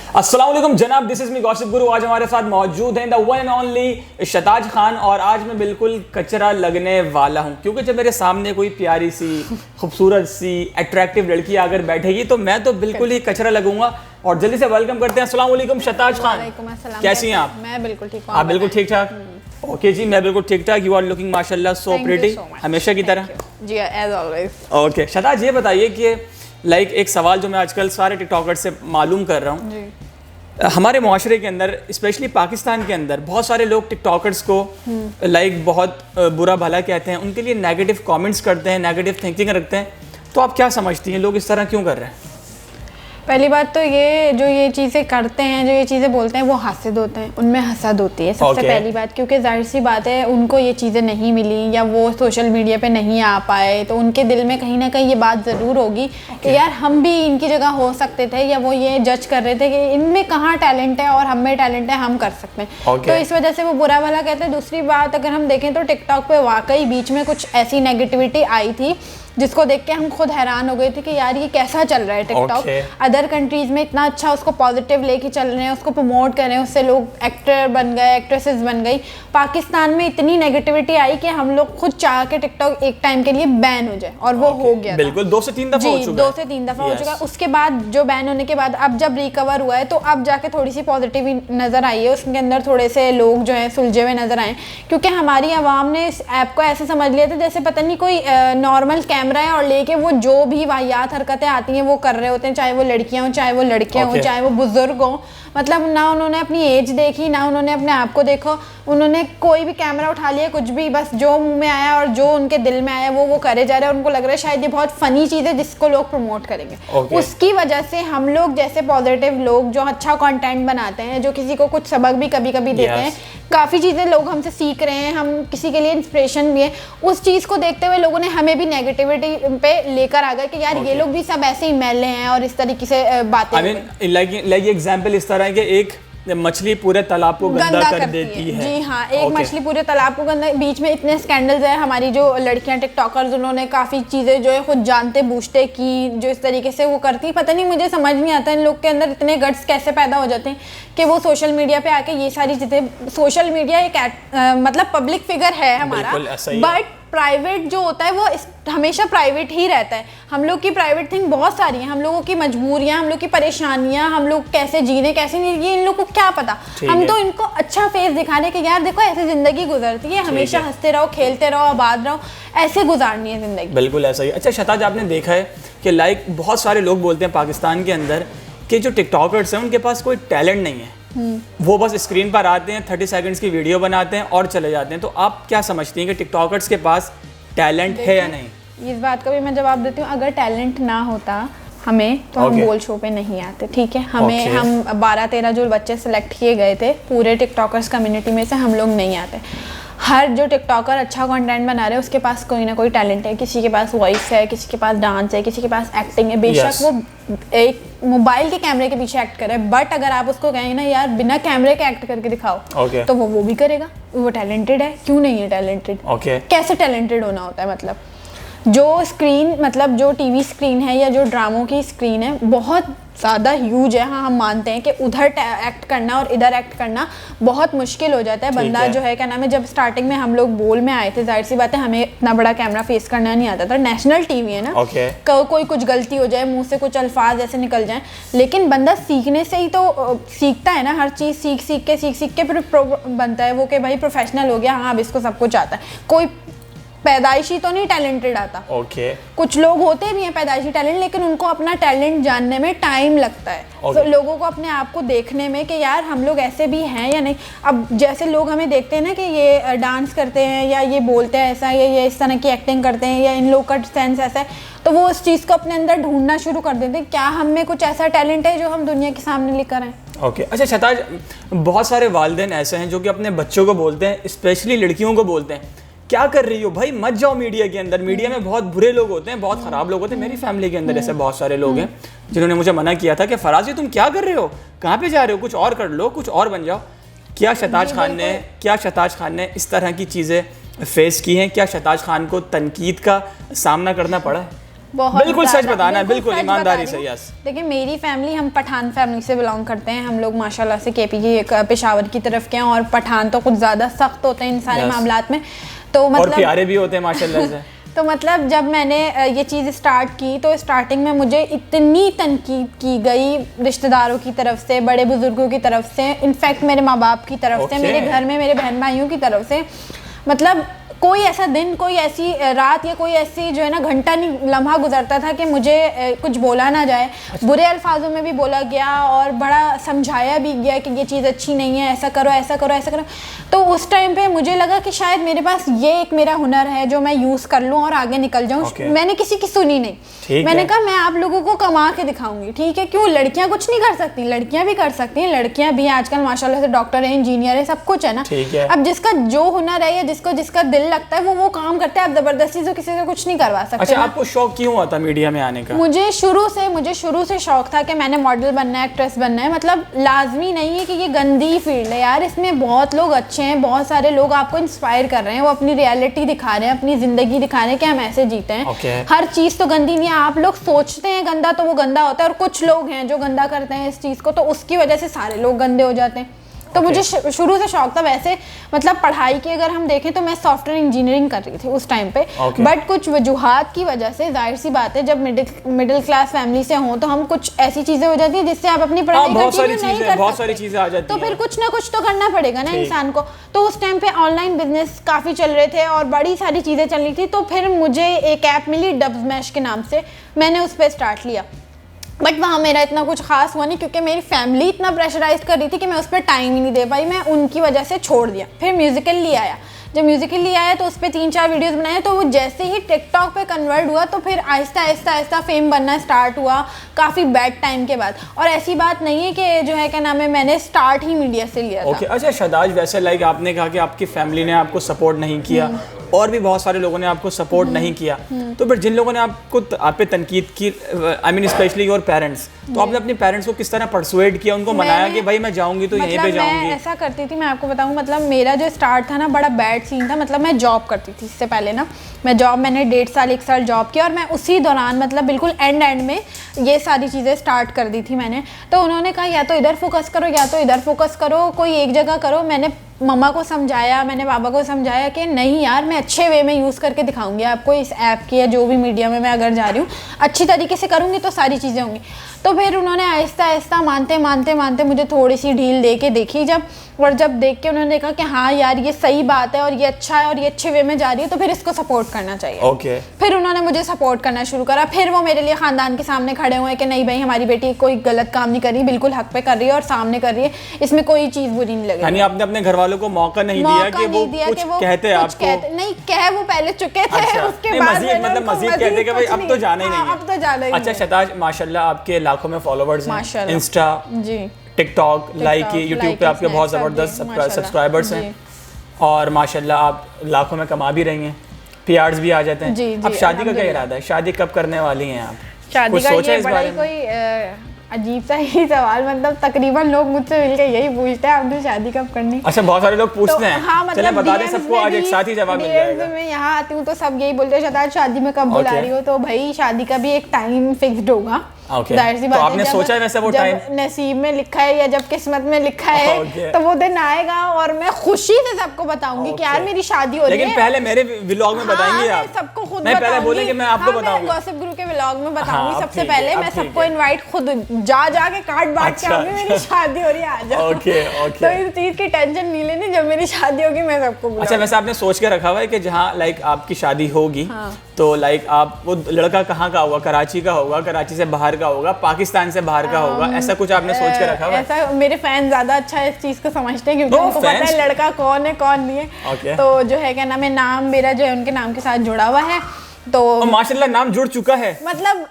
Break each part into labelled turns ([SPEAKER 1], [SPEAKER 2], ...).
[SPEAKER 1] अस्सलाम वालेकुम जनाब, दिस इज मी गॉसिप गुरु। आज हमारे साथ मौजूद हैं the one and only Shataj Khan. और आज मैं बिल्कुल कचरा लगने वाला हूं, क्योंकि जब मेरे सामने कोई प्यारी सी खूबसूरत सी अट्रैक्टिव लड़की आकर बैठेगी तो मैं तो बिल्कुल ही कचरा लगूंगा। और जल्दी से वेलकम करते हैं। अस्सलाम वालेकुम शताज खान, कैसी हैं आप?
[SPEAKER 2] मैं बिल्कुल ठीक हूं।
[SPEAKER 1] आप बिल्कुल ठीक ठाक? ओके जी, मैं बिल्कुल ठीक ठाक। यू आर लुकिंग माशाल्लाह सो प्रिटी, हमेशा की तरह।
[SPEAKER 2] जी एज ऑलवेज।
[SPEAKER 1] ओके शताज, ये बताइए कि एक सवाल जो मैं आजकल सारे टिकटॉकर से मालूम कर रहा हूँ, हमारे मुआशरे के अंदर स्पेशली पाकिस्तान के अंदर बहुत सारे लोग टिकटॉकर्स को बहुत बुरा भला कहते हैं, उनके लिए नेगेटिव कमेंट्स करते हैं, नेगेटिव थिंकिंग रखते हैं। तो आप क्या समझती हैं, लोग इस तरह क्यों कर रहे हैं?
[SPEAKER 2] पहली बात तो ये चीज़ें करते हैं, जो ये चीज़ें बोलते हैं, वो हासिद होते हैं, उनमें हसद होती है सबसे पहली बात। क्योंकि जाहिर सी बात है, उनको ये चीज़ें नहीं मिली या वो सोशल मीडिया पे नहीं आ पाए, तो उनके दिल में कहीं ना कहीं ये बात ज़रूर होगी कि यार हम भी इनकी जगह हो सकते थे, या वो ये जज कर रहे थे कि इनमें कहाँ टैलेंट है और हम में टैलेंट है, हम कर सकते हैं। तो इस वजह से वो बुरा भला कहते हैं। दूसरी बात अगर हम देखें तो टिकटॉक पे वाकई बीच में कुछ ऐसी नेगेटिविटी आई थी जिसको देख के हम खुद हैरान हो गए थे कि यार ये कैसा चल रहा है टिकटॉक। अदर कंट्रीज में इतना अच्छा उसको पॉजिटिव लेके चल रहे हैं, उसको प्रमोट कर रहे हैं, उससे लोग एक्टर बन गए, एक्ट्रेसेस बन गई। पाकिस्तान में इतनी नेगेटिविटी आई कि हम लोग खुद चाह के टिकटॉक एक टाइम के लिए बैन हो जाए, और वो हो गया।
[SPEAKER 1] बिल्कुल 2 से 3 दफा हो चुका है।
[SPEAKER 2] 2 से 3 दफा हो चुका है। उसके बाद जो बैन होने के बाद अब जब रिकवर हुआ है तो अब जाके थोड़ी सी पॉजिटिव नजर आई है, उसके अंदर थोड़े से लोग जो है सुलझे हुए नजर आए। क्योंकि हमारी आवाम ने इस ऐप को ऐसे समझ लिया था जैसे पता नहीं कोई नॉर्मल कैमरा है और लेके वो जो भी वाहियात हरकतें आती हैं वो कर रहे होते हैं, चाहे वो लड़कियां हो, चाहे वो लड़के हों, चाहे वो बुजुर्ग हों। मतलब ना उन्होंने अपनी एज देखी, ना उन्होंने अपने आप को देखो, उन्होंने कोई भी कैमरा उठा लिया, कुछ भी, बस जो मुंह में आया और जो उनके दिल में आया वो करे जा रहे हैं। उनको लग रहा है शायद ये बहुत फनी चीज़ है जिसको लोग प्रमोट करेंगे। उसकी वजह से हम लोग जैसे पॉजिटिव लोग जो अच्छा कंटेंट बनाते हैं, जो किसी को कुछ सबक भी कभी कभी देते हैं, काफ़ी चीज़ें लोग हमसे सीख रहे हैं, हम किसी के लिए इंस्पिरेशन भी है, उस चीज़ को देखते हुए लोगों ने हमें भी नेगेटिविटी पे लेकर आ गए कि यार ये लोग भी सब ऐसे ही मैले हैं और इस तरीके से बातें।
[SPEAKER 1] लाइक एग्जांपल इस तरह है कि एक मछली पूरे तालाब को गंदा कर देती है।
[SPEAKER 2] जी हाँ, एक मछली पूरे तालाब को गंदा। बीच में इतने स्कैंडल्स हैं, हमारी जो लड़कियां टिकटॉकर्स उन्होंने काफ़ी चीज़ें जो है खुद जानते बूझते की, जो इस तरीके से वो करती, पता नहीं, मुझे समझ नहीं आता इन लोग के अंदर इतने गट्स कैसे पैदा हो जाते हैं कि वो सोशल मीडिया पे आके ये सारी चीज़ें। सोशल मीडिया एक मतलब पब्लिक फिगर है हमारा, बट प्राइवेट जो होता है वो हमेशा प्राइवेट ही रहता है। हम लोग की प्राइवेट थिंग बहुत सारी हैं, हम लोगों की मजबूरियां, हम लोग की परेशानियां, हम लोग कैसे जीने कैसे नहीं, ये इन लोगों को क्या पता। हम तो इनको अच्छा फेस दिखाने के यार देखो ऐसे जिंदगी गुजरती है, हमेशा हंसते रहो, खेलते रहो, आबाद रहो, ऐसे गुजारनी है जिंदगी।
[SPEAKER 1] बिल्कुल ऐसा ही। अच्छा शताज, आपने देखा है कि बहुत सारे लोग बोलते हैं पाकिस्तान के अंदर कि जो टिकटॉकर्स हैं उनके पास कोई टैलेंट नहीं है, वो बस स्क्रीन पर आते हैं, 30 सेकंड्स की वीडियो बनाते हैं और चले जाते हैं। तो आप क्या समझती हैं कि टिकटॉकर्स के पास टैलेंट है या नहीं?
[SPEAKER 2] इस बात का भी मैं जवाब देती हूँ, अगर टैलेंट ना होता हमें तो हम बोल शो पे नहीं आते, ठीक है। हम 12-13 जो बच्चे सेलेक्ट किए गए थे पूरे टिकटॉकर्स कम्युनिटी में से, हम लोग नहीं आते। हर जो टिकटॉकर अच्छा कंटेंट बना रहे हैं उसके पास कोई ना कोई टैलेंट है। किसी के पास वॉइस है, किसी के पास डांस है, किसी के पास एक्टिंग है। बेशक वो एक मोबाइल के कैमरे के पीछे एक्ट करे, बट अगर आप उसको कहें ना यार बिना कैमरे के एक्ट करके दिखाओ, तो वो भी करेगा। वो टैलेंटेड है, क्यों नहीं है टैलेंटेड? कैसे टैलेंटेड होना होता है? मतलब जो स्क्रीन, मतलब जो टीवी स्क्रीन है या जो ड्रामों की स्क्रीन है बहुत ज़्यादा ह्यूज है। हाँ, हम मानते हैं कि उधर एक्ट करना और इधर एक्ट करना बहुत मुश्किल हो जाता है। बंदा जो है क्या नाम है, जब स्टार्टिंग में हम लोग बोल में आए थे, जाहिर सी बात है हमें इतना बड़ा कैमरा फेस करना नहीं आता था। नेशनल टीवी है ना, कोई कुछ गलती हो जाए, मुंह से कुछ अल्फाज ऐसे निकल जाए, लेकिन बंदा सीखने से ही तो सीखता है ना। हर चीज़ सीख के फिर बनता है वो कि भाई प्रोफेशनल हो गया, हाँ अब इसको सब कुछ आता है। कोई पैदाइशी तो नहीं टैलेंटेड आता। कुछ लोग होते भी हैं पैदाइशी टैलेंट, लेकिन उनको अपना टैलेंट जानने में टाइम लगता है। तो लोगों को अपने आप को देखने में कि यार हम लोग ऐसे भी हैं या नहीं। अब जैसे लोग हमें देखते हैं ना कि ये डांस करते हैं या ये बोलते हैं ऐसा, या ये इस तरह की एक्टिंग करते हैं, या इन लोग का सेंस ऐसा है, तो वो उस चीज़ को अपने अंदर ढूंढना शुरू कर देते हैं, क्या हम में कुछ ऐसा टैलेंट है जो हम दुनिया के सामने लेकर आए।
[SPEAKER 1] अच्छा शताज, बहुत सारे वालिदैन ऐसे हैं जो कि अपने बच्चों को बोलते हैं, स्पेशली लड़कियों को बोलते हैं, क्या कर रही हो भाई, मत जाओ मीडिया के अंदर। मीडिया में बहुत बुरे लोग होते हैं, बहुत ख़राब लोग होते हैं। मेरी फैमिली के अंदर ऐसे बहुत सारे लोग हैं जिन्होंने मुझे मना किया था कि फराज तुम क्या कर रहे हो, कहाँ पे जा रहे हो, कुछ और कर लो, कुछ और बन जाओ। क्या शताज खान ने इस तरह की चीज़ें फेस की हैं? क्या शताज खान को तनकीद का सामना करना पड़ा है?
[SPEAKER 2] बहुत
[SPEAKER 1] बिल्कुल सच
[SPEAKER 2] ज़्यादा,
[SPEAKER 1] बताना है, बिल्कुल
[SPEAKER 2] सच
[SPEAKER 1] ईमानदारी
[SPEAKER 2] बता
[SPEAKER 1] से।
[SPEAKER 2] रही हूँ।
[SPEAKER 1] यस,
[SPEAKER 2] देखिए मेरी फैमिली, हम पठान फैमिली से बिलोंग करते हैं। हम लोग माशाल्लाह से केपी की पेशावर की तरफ के हैं, और पठान तो कुछ ज़्यादा सख्त होते हैं इन सारे
[SPEAKER 1] Yes.
[SPEAKER 2] मामलात में। तो
[SPEAKER 1] और
[SPEAKER 2] मतलब
[SPEAKER 1] प्यारे भी होते हैं माशाल्लाह से।
[SPEAKER 2] तो मतलब जब मैंने ये चीज़ स्टार्ट की तो स्टार्टिंग में मुझे इतनी तनकीद की गई रिश्तेदारों की तरफ से, बड़े बुजुर्गों की तरफ से, इनफैक्ट मेरे माँ बाप की तरफ से, मेरे घर में मेरे बहन भाइयों की तरफ से। मतलब कोई ऐसा दिन, कोई ऐसी रात या कोई ऐसी जो है ना घंटा नहीं, लम्हा गुजरता था कि मुझे कुछ बोला ना जाए। बुरे अल्फाजों में भी बोला गया और बड़ा समझाया भी गया कि ये चीज़ अच्छी नहीं है, ऐसा करो ऐसा करो ऐसा करो। तो उस टाइम पे मुझे लगा कि शायद मेरे पास ये एक मेरा हुनर है जो मैं यूज़ कर लूँ और आगे निकल जाऊँ। मैंने किसी की सुनी नहीं, मैंने कहा मैं आप लोगों को कमा के दिखाऊंगी, ठीक है। क्यों, लड़कियाँ कुछ नहीं कर सकती? लड़कियाँ भी कर सकती हैं, लड़कियाँ भी आजकल माशाल्लाह से डॉक्टर है, इंजीनियर है, सब कुछ है ना। अब जिसका जो हुनर है या जिसको जिसका दिल लगता है वो काम करते हैं। आप जबरदस्ती से किसी से कुछ नहीं करवा सकते।
[SPEAKER 1] अच्छा, आपको शौक क्यों हुआ था मीडिया में आने का?
[SPEAKER 2] मुझे शुरू से शौक था कि मैंने मॉडल बनना है, एक्ट्रेस बनना है। मतलब लाजमी नहीं है कि ये गंदी फील्ड है यार, इसमें बहुत लोग अच्छे हैं, बहुत सारे लोग आपको इंस्पायर कर रहे हैं, वो अपनी रियलिटी दिखा रहे हैं, अपनी जिंदगी दिखा रहे हैं कि हम ऐसे जीते हैं। हर चीज़ तो गंदी नहीं है। आप लोग सोचते हैं गंदा तो वो गंदा होता है, और कुछ लोग हैं जो गंदा करते हैं इस चीज़ को, तो उसकी वजह से सारे लोग गंदे हो जाते हैं। तो मुझे शुरू से शौक था। वैसे मतलब पढ़ाई की अगर हम देखें तो मैं सॉफ्टवेयर इंजीनियरिंग कर रही थी उस टाइम पे, बट कुछ वजूहात की वजह से, जाहिर सी बात है जब मिडिल क्लास फैमिली से हो तो हम कुछ ऐसी चीज़ें हो जाती है जिससे आप अपनी पढ़ाई कंटिन्यू नहीं कर
[SPEAKER 1] बहुत सारी चीज़ें आ जाती
[SPEAKER 2] तो फिर कुछ ना कुछ तो करना पड़ेगा ना इंसान को। तो उस टाइम पे ऑनलाइन बिजनेस काफ़ी चल रहे थे और बड़ी सारी चीज़ें चल रही थी। तो फिर मुझे एक ऐप मिली डबस्मैश के नाम से, मैंने उस पर स्टार्ट लिया। बट वहाँ मेरा इतना कुछ खास हुआ नहीं, क्योंकि मेरी फैमिली इतना प्रेशराइज कर रही थी कि मैं उस पर टाइम ही नहीं दे पाई। मैं उनकी वजह से छोड़ दिया। फिर म्यूजिकली आया। जब म्यूजिकली आया तो उस पर 3-4 वीडियोस बनाए। तो वो जैसे ही टिकटॉक पे कन्वर्ट हुआ तो फिर आहिस्ता आहिस्ता आहिस्ता फेम बनना स्टार्ट हुआ, काफ़ी बैड टाइम के बाद। और ऐसी बात नहीं है कि जो है क्या नाम है, मैंने स्टार्ट ही मीडिया से लिया था।
[SPEAKER 1] अच्छा शादाज, वैसे लाइक आपने कहा कि आपकी फैमिली ने आपको सपोर्ट नहीं किया और भी बहुत सारे लोगों ने आपको सपोर्ट नहीं किया, तो फिर जिन लोगों ने आप पे तनकीद की, I mean specially your parents, तो आपने अपने पेरेंट्स को किस तरह परसुएड किया, उनको मनाया कि भाई मैं जाऊंगी तो यहीं पे जाऊंगी?
[SPEAKER 2] मैं ऐसा करती थी, मैं आपको बताऊं, मतलब मेरा जो स्टार्ट था ना बड़ा बैड सीन था। मतलब मैं जॉब करती थी इससे पहले ना, मैंने 1.5 साल 1 साल जॉब किया, और मैं उसी दौरान मतलब बिल्कुल एंड में ये सारी चीज़ें स्टार्ट कर दी थी मैंने। तो उन्होंने कहा या तो इधर फोकस करो या तो इधर फोकस करो, कोई एक जगह करो। मैंने मम्मा को समझाया, मैंने पापा को समझाया कि नहीं यार, मैं अच्छे वे में यूज़ करके दिखाऊंगी आपको इस ऐप की, या जो भी मीडिया में मैं अगर जा रही हूँ अच्छी तरीके से करूँगी तो सारी चीज़ें होंगी। तो फिर उन्होंने आहिस्ता आहिस्ता मानते मुझे थोड़ी सी ढील दे के देखी जब, और जब देख के उन्होंने देखा कि हाँ यार ये सही बात है और ये अच्छा है और ये अच्छे वे में जा रही है, तो फिर इसको सपोर्ट करना चाहिए। फिर उन्होंने मुझे सपोर्ट करना शुरू करा। फिर वो मेरे लिए ख़ानदान के सामने खड़े हुए कि नहीं भाई, हमारी बेटी कोई गलत काम नहीं कर रही, बिल्कुल हक पे कर रही है और सामने कर रही है, इसमें कोई चीज़ बुरी नहीं लगी।
[SPEAKER 1] यानी आपने अपने घर वालों को मौका नहीं दिया कि वो कुछ कहते आपको?
[SPEAKER 2] नहीं, कह वो पहले चुके थे, उसके बाद
[SPEAKER 1] मतलब मजीद कहते कि भाई अब तो जाना ही नहीं है।
[SPEAKER 2] अब तो जाना ही।
[SPEAKER 1] अच्छा शहताज, माशाल्लाह आपके लाखों में फॉलोवर्स हैं, इंस्टा,
[SPEAKER 2] जी,
[SPEAKER 1] टिकटॉक, लाइक, यूट्यूब पे आपके बहुत ज़बरदस्त सब्सक्राइबर्स हैं, और माशाल्लाह आप लाखों में कमा भी रही हैं, PRs भी आ जाते हैं। अब शादी का क्या इरादा है? शादी कब करने वाली हैं आप?
[SPEAKER 2] शादी का ये बड़ा ही कोई अजीब सा ही सवाल, मतलब तकरीबन लोग मुझसे मिलकर यही पूछते हैं आपने शादी कब करनी।
[SPEAKER 1] अच्छा, बहुत सारे लोग पूछते हैं।
[SPEAKER 2] हाँ, मतलब
[SPEAKER 1] चलें बता दें सबको, आज एक साथ ही जवाब मिल जाएगा।
[SPEAKER 2] मैं यहाँ आती हूँ तो सब यही बोलते हैं शहताज शादी में कब बुला रही हो, तो भाई शादी का भी एक टाइम फिक्स्ड होगा। जाहिर सी बात है,
[SPEAKER 1] आपने सोचा है वैसे वो टाइम?
[SPEAKER 2] नसीब में लिखा है या जब किस्मत में लिखा है तो वो दिन आएगा और मैं खुशी से सबको बताऊंगी कि यार मेरी शादी हो रही है।
[SPEAKER 1] लेकिन पहले मेरे व्लॉग में बताएंगे आप?
[SPEAKER 2] सबको खुद
[SPEAKER 1] मैं पहले बोले कि मैं आपको बताऊंगी,
[SPEAKER 2] गॉसिप गुरु के व्लॉग में बताऊंगी। सबसे पहले मैं सबको इनवाइट खुद जा के कार्ड बांट के आऊंगी, मेरी शादी हो रही है, आ जाओ। तो इस चीज की टेंशन नहीं लेनी, जब मेरी शादी होगी मैं सबको।
[SPEAKER 1] अच्छा, वैसे आपने सोच के रखा हुआ है कि जहाँ लाइक आपकी शादी होगी तो लाइक आप, वो लड़का कहाँ का होगा? कराची का होगा, कराची से बाहर का होगा, पाकिस्तान से बाहर का होगा, ऐसा कुछ आपने सोच के रखा हुआ है?
[SPEAKER 2] ऐसा मेरे फैन ज्यादा अच्छा इस चीज को समझते हैं, क्योंकि उनको पता है लड़का कौन है कौन नहीं है। तो जो है क्या नाम है, नाम मेरा जो है उनके नाम के साथ जुड़ा हुआ है, तो
[SPEAKER 1] माशाल्लाह नाम जुड़ चुका है।
[SPEAKER 2] मतलब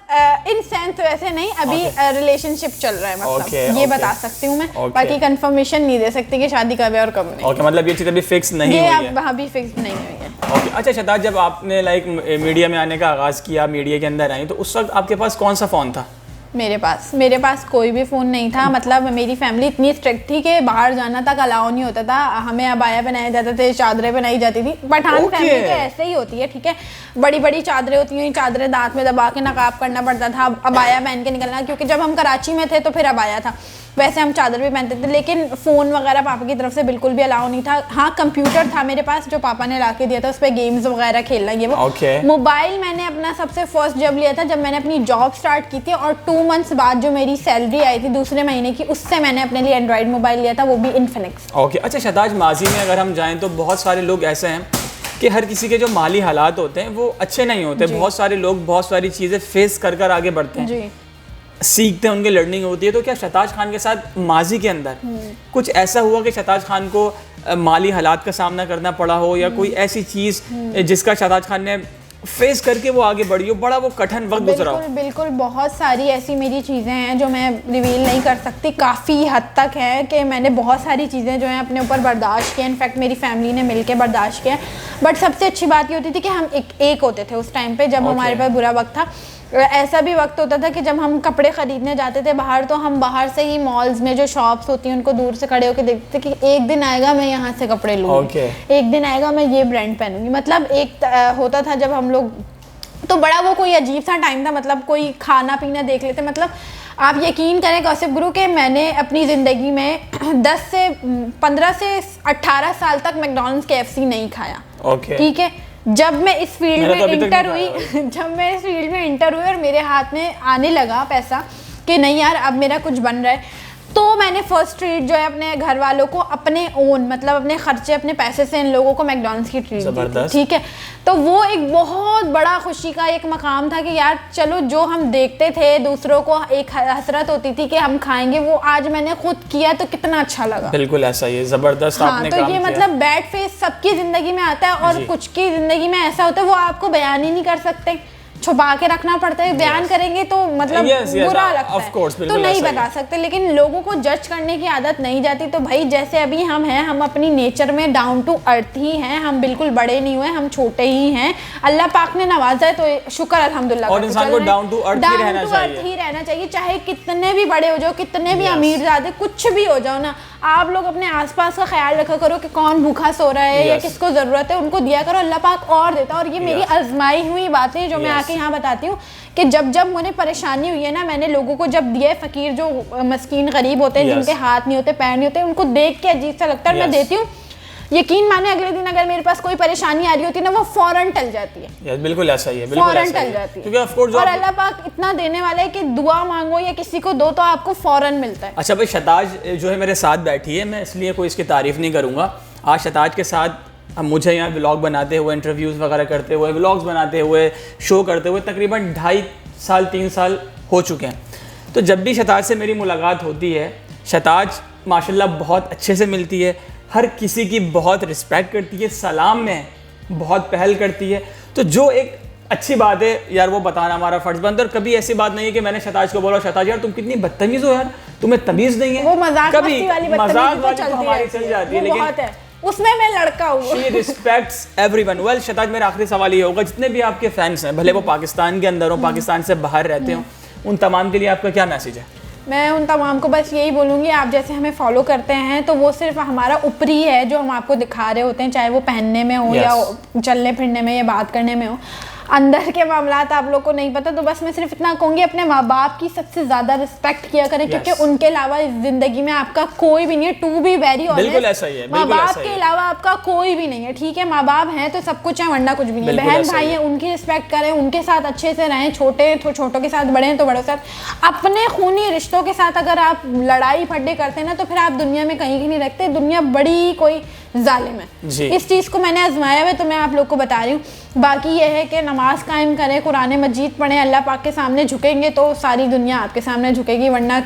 [SPEAKER 2] इन सेंस वैसे नहीं, अभी रिलेशनशिप चल रहा है, मतलब ये बता सकती हूँ मैं, बाकी कंफर्मेशन नहीं दे सकती कि शादी कब है और कब नहीं।
[SPEAKER 1] मतलब ये चीज़ अभी फिक्स नहीं हुई है?
[SPEAKER 2] वहाँ भी फिक्स नहीं हुई है।
[SPEAKER 1] अच्छा शहताज, जब आपने लाइक मीडिया में आने का आगाज़ किया, मीडिया के अंदर आई, तो उस वक्त आपके पास कौन सा फ़ोन था?
[SPEAKER 2] मेरे पास कोई भी फ़ोन नहीं था। मतलब मेरी फैमिली इतनी स्ट्रिक्ट थी कि बाहर जाना तक अलाउ नहीं होता था। हमें अबाया पहनाए जाते थे, चादरें पहनाई जाती थी। पठान फैमिली के ऐसे ही होती है, ठीक है। बड़ी बड़ी चादरें होती हैं, चादरें दांत में दबा के नकाब करना पड़ता था, अबाया पहन के निकलना, क्योंकि जब हम कराची में थे तो फिर अबाया था। वैसे हम चादर भी पहनते थे, लेकिन फ़ोन वगैरह पापा की तरफ से बिल्कुल भी अलाउ नहीं था। हाँ, कंप्यूटर था मेरे पास जो पापा ने ला के दिया था, उस पर गेम्स वगैरह खेलना ये वो। मोबाइल मैंने अपना सबसे फर्स्ट जब लिया था जब मैंने अपनी जॉब स्टार्ट की थी, और 2 मंथ्स बाद जो मेरी सैलरी आई थी दूसरे महीने की, उससे मैंने अपने लिए एंड्रॉइड मोबाइल लिया था, वो भी इन्फिनिक्स।
[SPEAKER 1] ओके, अच्छा शहताज, माजी में अगर हम जाएँ तो बहुत सारे लोग ऐसे हैं कि हर किसी के जो माली हालात होते हैं वो अच्छे नहीं होते। बहुत सारे लोग बहुत सारी चीज़ें फेस कर कर आगे बढ़ते हैं, सीखते हैं, उनकी लर्निंग होती है। तो क्या शहताज खान के साथ माजी के अंदर कुछ ऐसा हुआ कि शहताज खान को माली हालात का सामना करना पड़ा हो, या कोई ऐसी चीज़ जिसका शहताज खान ने फेस करके वो आगे बढ़ी हो, बड़ा वो कठिन वक्त गुजरा हो?
[SPEAKER 2] बिल्कुल, बहुत सारी ऐसी मेरी चीज़ें हैं जो मैं रिवील नहीं कर सकती। काफ़ी हद तक है कि मैंने बहुत सारी चीज़ें जो हैं अपने ऊपर बर्दाश्त किया। इनफैक्ट मेरी फैमिली ने मिलकर बर्दाश्त किया। बट सबसे अच्छी बात ये होती थी कि हम एक होते थे उस टाइम पे जब हमारे पास बुरा वक्त था। ऐसा भी वक्त होता था कि जब हम कपड़े ख़रीदने जाते थे बाहर, तो हम बाहर से ही मॉल्स में जो शॉप्स होती हैं उनको दूर से खड़े होकर देखते थे कि एक दिन आएगा मैं यहाँ से कपड़े लूँगी, एक दिन आएगा मैं ये ब्रांड पहनूंगी। मतलब एक होता था जब हम लोग, तो बड़ा वो कोई अजीब सा टाइम था। मतलब कोई खाना पीना देख लेते। मतलब आप यकीन करें कौशिफ गुरु के मैंने अपनी ज़िंदगी में 15 से 18 साल तक मैकडॉनल्ड्स KFC नहीं खाया, ठीक है। जब मैं इस फील्ड में इंटर हुई और मेरे हाथ में आने लगा पैसा कि नहीं यार अब मेरा कुछ बन रहा है, तो मैंने फर्स्ट ट्रीट जो है अपने घर वालों को अपने ओन, मतलब अपने खर्चे अपने पैसे से इन लोगों को मैकडॉनल्ड्स की ट्रीट दी, ठीक है। तो वो एक बहुत बड़ा खुशी का एक मकाम था कि यार चलो जो हम देखते थे दूसरों को एक हसरत होती थी कि हम खाएंगे, वो आज मैंने खुद किया तो कितना अच्छा लगा।
[SPEAKER 1] बिल्कुल ऐसा ही है, जबरदस्त आपने काम किया।
[SPEAKER 2] ये मतलब बैड फेस सबकी जिंदगी में आता है और कुछ की जिंदगी में ऐसा होता है वो आपको बयान ही नहीं कर सकते, छुपा के रखना पड़ता है। बयान करेंगे तो मतलब बुरा लगता है, तो नहीं बता सकते। लेकिन लोगों को जज करने की आदत नहीं जाती। तो भाई जैसे अभी हम हैं, हम अपनी नेचर में डाउन टू अर्थ ही हैं, हम बिल्कुल बड़े नहीं हुए, हम छोटे ही हैं। अल्लाह पाक ने नवाजा है तो शुक्र अल्हम्दुलिल्लाह।
[SPEAKER 1] और इंसान को डाउन टू अर्थ
[SPEAKER 2] ही रहना चाहिए, चाहे कितने भी बड़े हो जाओ, कितने भी अमीर ज़्यादा कुछ भी हो जाओ ना, आप लोग अपने आसपास का ख्याल रखा करो कि कौन भूखा सो रहा है या किसको ज़रूरत है, उनको दिया करो, अल्लाह पाक और देता है। और ये मेरी आजमाई हुई बातें जो मैं आके यहाँ बताती हूँ कि जब जब मुझे परेशानी हुई है ना, मैंने लोगों को जब दिया, फ़कीर जो मस्कीन गरीब होते हैं जिनके हाथ नहीं होते पैर नहीं होते, उनको देख के अजीब सा लगता है, मैं देती हूँ। यकीन माने अगले दिन अगर मेरे पास कोई परेशानी आ रही होती है ना, वो फौरन टल जाती है।
[SPEAKER 1] बिल्कुल ऐसा ही है,
[SPEAKER 2] फौरन टल जाती है, और अल्लाह पाक इतना देने वाला है कि दुआ मांगो या किसी को दो तो आपको फौरन मिलता है।
[SPEAKER 1] अच्छा भाई, शहताज जो है मेरे साथ बैठी है, मैं इसलिए कोई इसकी तारीफ नहीं करूँगा। आज शहताज के साथ मुझे यहाँ व्लॉग बनाते हुए, इंटरव्यूज़ वगैरह करते हुए, व्लॉग्स बनाते हुए, शो करते हुए तकरीबन 2.5 साल 3 साल हो चुके हैं। तो जब भी शहताज से मेरी मुलाकात होती है, शहताज माशाल्लाह बहुत अच्छे से मिलती है, हर किसी की बहुत रिस्पेक्ट करती है, सलाम में बहुत पहल करती है। तो जो एक अच्छी बात है यार, वो बताना हमारा फर्ज बनता है। और कभी ऐसी बात नहीं है कि मैंने शहताज को बोला शहताज यार तुम कितनी बदतमीज़ हो यार, तुम्हें तमीज़ नहीं है।
[SPEAKER 2] वो मजाक
[SPEAKER 1] कभी मजाक वाली
[SPEAKER 2] तो
[SPEAKER 1] हमारी चल जाती है, लेकिन
[SPEAKER 2] उसमें मैं लड़का हूँ।
[SPEAKER 1] She respects everyone. Well, शहताज मेरा आखिरी सवाल ये होगा, जितने भी आपके फैंस हैं, भले वो पाकिस्तान के अंदर हो, पाकिस्तान से बाहर रहते हो, उन तमाम के लिए आपका क्या मैसेज है?
[SPEAKER 2] मैं उन तमाम को बस यही बोलूँगी, आप जैसे हमें फॉलो करते हैं तो वो सिर्फ हमारा ऊपरी है जो हम आपको दिखा रहे होते हैं, चाहे वो पहनने में हो या चलने फिरने में या बात करने में हो, अंदर के मामलात आप लोग को नहीं पता। तो बस मैं सिर्फ इतना कहूँगी, अपने माँ बाप की सबसे ज़्यादा रिस्पेक्ट किया करें, क्योंकि उनके अलावा इस ज़िंदगी में आपका कोई भी नहीं है। टू बी वेरी ऑनेस्ट, माँ बाप के अलावा आपका कोई भी नहीं है, ठीक है। माँ बाप हैं तो सब कुछ है, वरना कुछ भी नहीं। बहन भाई हैं, उनकी रिस्पेक्ट करें, उनके साथ अच्छे से रहें, छोटे तो छोटों के साथ, बड़े हैं तो बड़ों के साथ। अपने खूनी रिश्तों के साथ अगर आप लड़ाई फड्डे करते हैं ना, तो फिर आप दुनिया में कहीं की नहीं रखते। दुनिया बड़ी कोई जालिम है। इस चीज़ को मैंने आजमाया हुआ, तो मैं आप लोग को बता रही हूँ। बाकी यह है कि नमाज कायम करें, कुरान मजीद पढ़ें, अल्लाह पाक के सामने झुकेंगे तो सारी दुनिया आपके सामने झुकेगी, वरना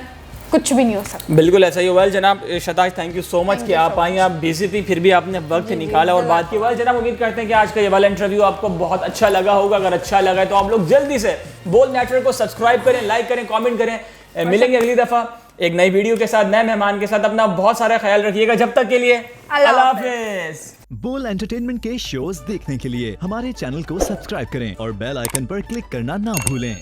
[SPEAKER 2] कुछ भी नहीं हो सकता।
[SPEAKER 1] बिल्कुल ऐसा ही। वेल जनाब शहताज, थैंक यू सो मच कि आप आई। आप बिजी थी, फिर भी आपने वक्त निकाला और बात की। वेल जनाब, उम्मीद करते हैं कि आज का ये वाला इंटरव्यू आपको बहुत अच्छा लगा होगा। अगर अच्छा लगा तो आप लोग जल्दी से बोल नेटवर्क को सब्सक्राइब करें, लाइक करें, कमेंट करें। मिलेंगे अगली दफ़ा एक नई वीडियो के साथ, नए मेहमान के साथ। अपना बहुत सारा ख्याल रखिएगा। जब तक के लिए अल्लाह हाफिज़।
[SPEAKER 3] बोल एंटरटेनमेंट के शोज देखने के लिए हमारे चैनल को सब्सक्राइब करें और बेल आइकन पर क्लिक करना ना भूलें।